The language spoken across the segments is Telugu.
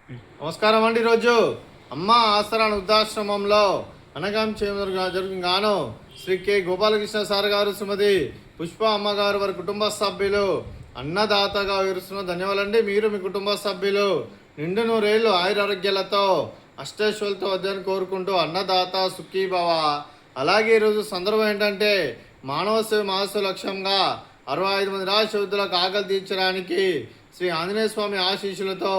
నమస్కారం అండి. ఈరోజు అమ్మ ఆసరా వృద్ధాశ్రమంలో అనగాం జరుగుగాను శ్రీ కె గోపాలకృష్ణ సార్ గారు, శ్రీమతి పుష్ప అమ్మగారు, వారి కుటుంబ సభ్యులు అన్నదాతగా వివరిస్తున్న ధన్యవాదాలండి. మీరు మీ కుటుంబ సభ్యులు నిండు నూరేళ్ళు ఆయురారోగ్యాలతో అష్టైశ్వర్యాలతో వద్దని కోరుకుంటూ అన్నదాత సుఖీభవ. అలాగే ఈరోజు సందర్భం ఏంటంటే మానవ సేవ మహోత్సవ లక్ష్యంగా 65 మంది రాష్ట్ర ఆకలి తీర్చడానికి శ్రీ ఆంజనేయ స్వామి ఆశీస్సులతో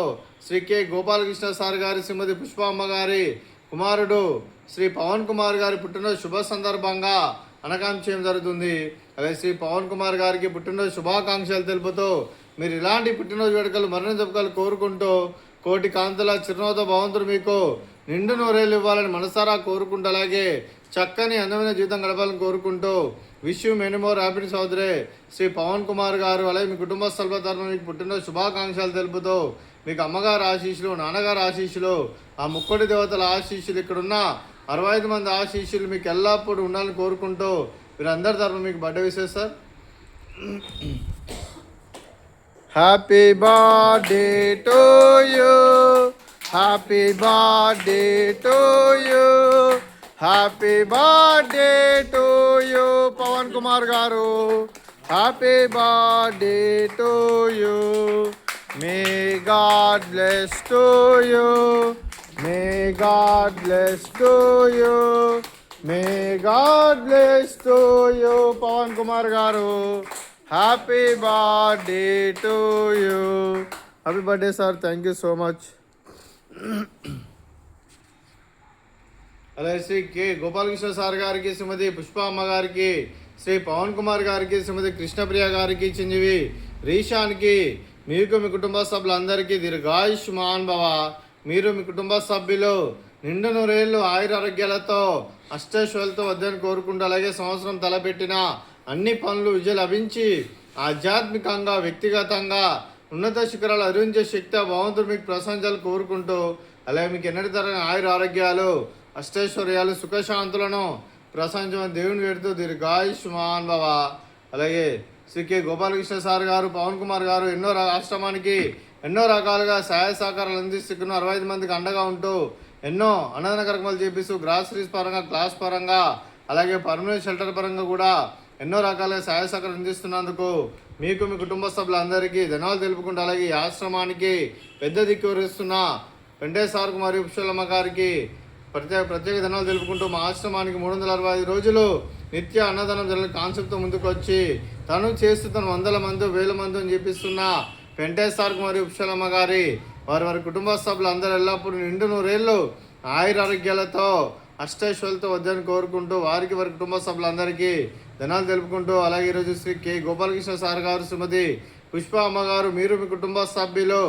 శ్రీ కె గోపాలకృష్ణ సార్ గారి, శ్రీమతి పుష్ప అమ్మ గారి కుమారుడు శ్రీ పవన్ కుమార్ గారి పుట్టినరోజు శుభ సందర్భంగా అనకాంక్ష చేయడం జరుగుతుంది. అలాగే శ్రీ పవన్ కుమార్ గారికి పుట్టినరోజు శుభాకాంక్షలు తెలుపుతూ మీరు ఇలాంటి పుట్టినరోజు వేడుకలు మరిన్ని జరుపుకోవాలని కోరుకుంటూ కోటి కాంతుల చిరునవ్వుతో భగవంతుడు మీకు నిండు నూరేళ్ళు ఇవ్వాలని మనసారా కోరుకుంటూ, అలాగే చక్కని అందమైన జీవితం గడపాలని కోరుకుంటూ wish you many more happiness సోదరే శ్రీ పవన్ కుమార్ గారు. అలాగే మీ కుటుంబ సభ్యుల తరఫున మీకు పుట్టినరోజు శుభాకాంక్షలు తెలుపుతూ మీకు అమ్మగారు ఆశీస్సులు, నాన్నగారు ఆశీస్సులు, ఆ ముక్కోటి దేవతల ఆశీస్సులు, ఇక్కడున్న 65 మంది ఆశీస్సులు మీకు ఎల్లప్పుడూ ఉండాలని కోరుకుంటూ వీరందరి తరఫున మీకు birthday wishes sir. Happy birthday to you, happy birthday to you, happy birthday to you Pavan Kumar garu. Happy birthday to you. May God bless to you, may God bless to you, may God bless to you Pavan Kumar garu. Happy birthday to you. Happy birthday sir, thank you so much. అలాగే శ్రీ కె గోపాలకృష్ణ సార్ గారికి, శ్రీమతి పుష్ప అమ్మ గారికి, శ్రీ పవన్ కుమార్ గారికి, శ్రీమతి కృష్ణప్రియ గారికి, చిరంజీవి రీషాన్కి, మీకు మీ కుటుంబ సభ్యులందరికీ దీర్ఘాయుష్మాన్ భవ. మీరు మీ కుటుంబ సభ్యులు నిండు నూరేళ్ళు ఆయురారోగ్యాలతో అష్టైశ్వర్యాలతో వద్దని కోరుకుంటూ, అలాగే సంవత్సరం తలపెట్టిన అన్ని పనులు విజయం లభించి ఆధ్యాత్మికంగా వ్యక్తిగతంగా ఉన్నత శిఖరాలు అధిరించే శక్తి భగవంతుడు మీకు ప్రశంసలు కోరుకుంటూ, అలాగే మీకు ఎన్నటి తరగని ఆయురారోగ్యాలు అష్టైశ్వర్యాలు సుఖశాంతులను ప్రశంసమని దేవుని వేడుతూ దీర్ఘాయుష్మాన్ భవ. అలాగే శ్రీ కె గోపాలకృష్ణ సార్ గారు, పవన్ కుమార్ గారు ఎన్నో ఆశ్రమానికి ఎన్నో రకాలుగా సహాయ సహకారాలు అందిస్తున్న 65 మందికి అండగా ఉంటూ ఎన్నో అన్నదాన కార్యక్రమాలు చేపిస్తూ గ్రాసరీస్ పరంగా, క్లాస్ పరంగా, అలాగే పర్మనెంట్ షెల్టర్ పరంగా కూడా ఎన్నో రకాలుగా సహాయ సహకారం అందిస్తున్నందుకు మీకు మీ కుటుంబ సభ్యులందరికీ ధన్యవాదాలు తెలుపుకుంటూ, అలాగే ఈ ఆశ్రమానికి పెద్ద దిక్కు వహిస్తున్న వెంకటేశ్వర సార్కు మరియు పుష్పలమ్మ గారికి ప్రత్యేక ధన్యవాదాలు తెలుపుకుంటూ మా ఆశ్రమానికి 365 రోజులు నిత్య అన్నదానం జరిగిన కాన్సెప్ట్తో ముందుకు వచ్చి తను చేస్తూ తను 100 మంది 1000 మంది అని చెప్పిస్తున్న వెంకటేశ్వర సార్కు మరియు పుష్పలమ్మ గారి వారి కుటుంబ సభ్యులు అందరూ ఎల్లప్పుడూ నిండు నూరేళ్ళు ఆయురారోగ్యాలతో అష్టైశ్వర్యాలతో వద్దని కోరుకుంటూ వారి కుటుంబ సభ్యులందరికీ ధన్యవాదాలు తెలుపుకుంటూ, అలాగే ఈరోజు శ్రీ కె గోపాలకృష్ణ సార్ గారు, శ్రీమతి పుష్ప అమ్మగారు, మీరు మీ కుటుంబ సభ్యులు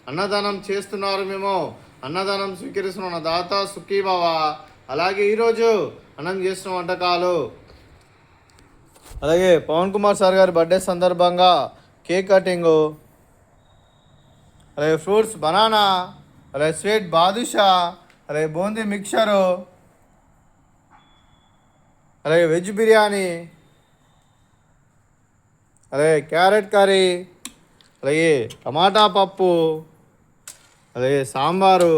అన్నదానం చేస్తున్నారు, మేము అన్నదానం స్వీకరిస్తున్న దాత సుఖీభవ. అలాగే ఈరోజు అన్నం చేస్తున్న వంటకాలు, అలాగే పవన్ కుమార్ సార్ గారి బర్త్డే సందర్భంగా కేక్ కటింగు, అలాగే ఫ్రూట్స్ బనానా, అలాగే స్వీట్ బాదుషా, అలాగే బూందీ మిక్చరు, అలాగే వెజ్ బిర్యానీ, అలాగే క్యారెట్ కర్రీ, అలాగే టమాటా పప్పు, అలాగే సాంబారు,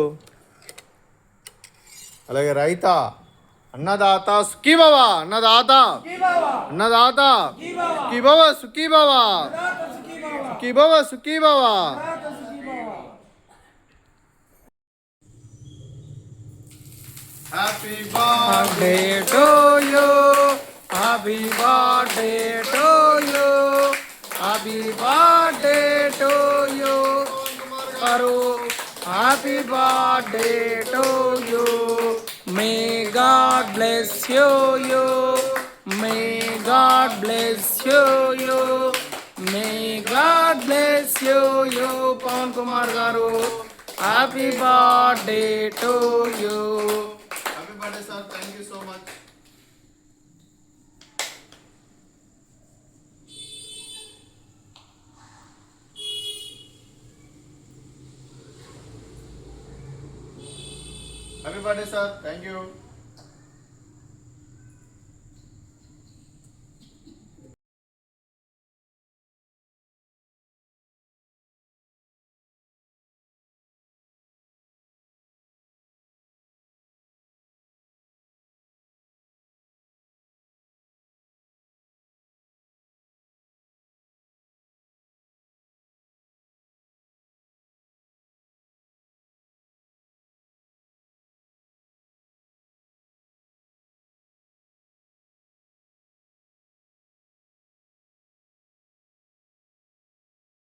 అలాగే రైతా. అన్నదాత సుఖీభవ, అన్నదాత అన్నదాత సుఖీభవ, సుఖీభవ సుఖీభవ, సుఖీభవ. Happy birthday to you, happy birthday to you, happy birthday to you కరు. Happy birthday to you. May God bless you, may God bless you, may God bless you, Pawan Kumar garu. Happy birthday to you. Happy birthday sir, thank you so much. Happy birthday sir, thank you.